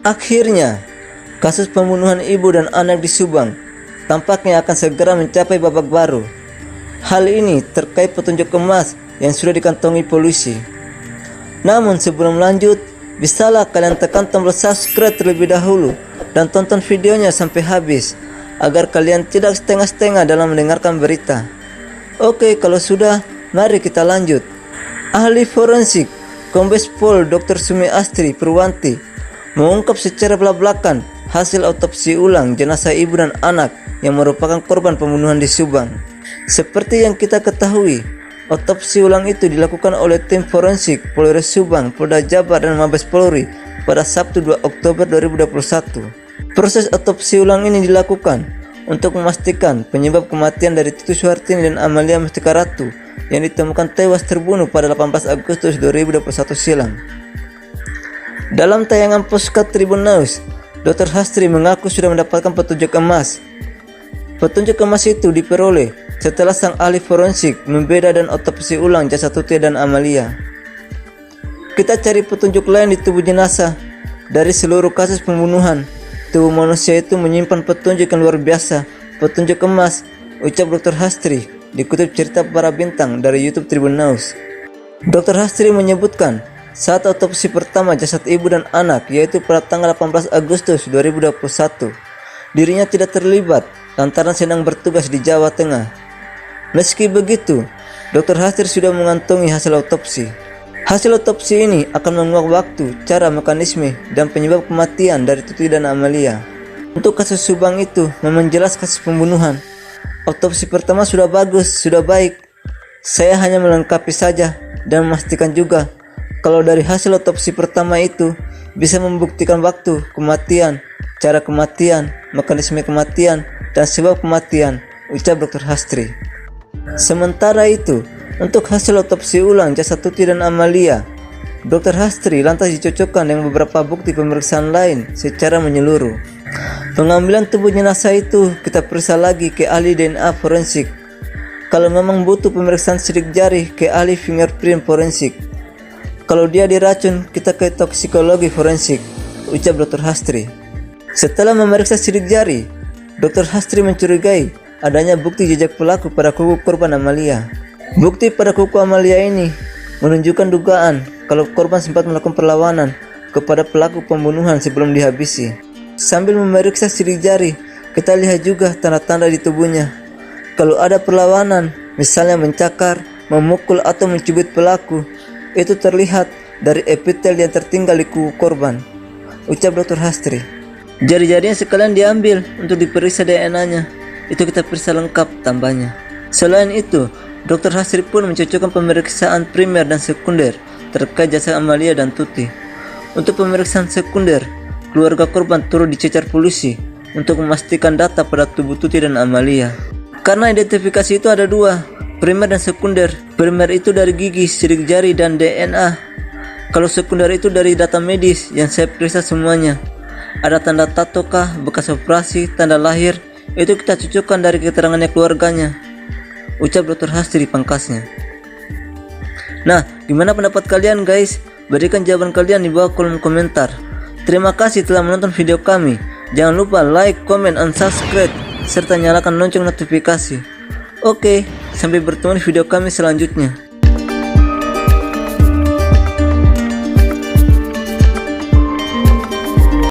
Akhirnya, kasus pembunuhan ibu dan anak di Subang tampaknya akan segera mencapai babak baru. Hal ini terkait petunjuk emas yang sudah dikantongi polisi. Namun sebelum lanjut, bisalah kalian tekan tombol subscribe terlebih dahulu dan tonton videonya sampai habis agar kalian tidak setengah-setengah dalam mendengarkan berita. Oke, kalau sudah, mari kita lanjut. Ahli forensik Kombes Pol Dr. Sumiastri Purwanti mengungkap secara belak-belakan hasil otopsi ulang jenazah ibu dan anak yang merupakan korban pembunuhan di Subang. Seperti yang kita ketahui, otopsi ulang itu dilakukan oleh tim forensik Polres Subang, Polda Jabar, dan Mabes Polri pada Sabtu 2 Oktober 2021. Proses otopsi ulang ini dilakukan untuk memastikan penyebab kematian dari Tutu Suhartini dan Amalia Mustika Ratu yang ditemukan tewas terbunuh pada 18 Agustus 2021 silam. Dalam tayangan Postcard Tribun News, Dr. Hastri mengaku sudah mendapatkan petunjuk emas. Petunjuk emas itu diperoleh setelah sang ahli forensik membeda dan otopsi ulang jasad Tuti dan Amalia. Kita cari petunjuk lain di tubuh jenazah. Dari seluruh kasus pembunuhan, tubuh manusia itu menyimpan petunjuk yang luar biasa, petunjuk emas, ucap Dr. Hastri, dikutip cerita para bintang dari YouTube Tribun News. Dr. Hastri menyebutkan, saat otopsi pertama jasad ibu dan anak, yaitu pada tanggal 18 Agustus 2021, dirinya tidak terlibat lantaran sedang bertugas di Jawa Tengah. Meski begitu, Dr. Hastri sudah mengantongi hasil otopsi. Hasil otopsi ini akan menguak waktu, cara, mekanisme, dan penyebab kematian dari Tuti dan Amalia. Untuk kasus Subang itu memang jelas kasus pembunuhan. Otopsi pertama sudah bagus, sudah baik. Saya hanya melengkapi saja dan memastikan juga kalau dari hasil otopsi pertama itu bisa membuktikan waktu kematian, cara kematian, mekanisme kematian, dan sebab kematian, ucap Dr. Hastri. Sementara itu, untuk hasil otopsi ulang jasad Tuti dan Amalia, Dr. Hastri lantas dicocokkan dengan beberapa bukti pemeriksaan lain secara menyeluruh. Pengambilan tubuh jenazah itu kita periksa lagi ke ahli DNA forensik. Kalau memang butuh pemeriksaan sidik jari, ke ahli fingerprint forensik. Kalau dia diracun, kita ke toksikologi forensik, ucap Dr. Hastri. Setelah memeriksa sidik jari, Dr. Hastri mencurigai adanya bukti jejak pelaku pada kuku korban Amalia. Bukti pada kuku Amalia ini menunjukkan dugaan kalau korban sempat melakukan perlawanan kepada pelaku pembunuhan sebelum dihabisi. Sambil memeriksa sidik jari, kita lihat juga tanda-tanda di tubuhnya. Kalau ada perlawanan, misalnya mencakar, memukul, atau mencubit pelaku, itu terlihat dari epitel yang tertinggal di kuku korban, ucap Dr. Hastri. Jari-jarinya sekalian diambil untuk diperiksa DNA-nya. Itu kita periksa lengkap, tambahnya. Selain itu, Dr. Hastri pun mencocokkan pemeriksaan primer dan sekunder terkait jasad Amalia dan Tuti. Untuk pemeriksaan sekunder, keluarga korban turut dicecar polisi untuk memastikan data pada tubuh Tuti dan Amalia. Karena identifikasi itu ada dua, primer dan sekunder. Primer itu dari gigi, sidik jari, dan DNA. Kalau sekunder itu dari data medis yang saya periksa semuanya. Ada tanda tato kah, bekas operasi, tanda lahir, itu kita cocokkan dari keterangannya keluarganya, ucap Dr. Hastri pangkasnya. Nah, gimana pendapat kalian guys? Berikan jawaban kalian di bawah kolom komentar. Terima kasih telah menonton video kami. Jangan lupa like, comment, and subscribe, serta nyalakan lonceng notifikasi. Oke, sampai bertemu di video kami selanjutnya.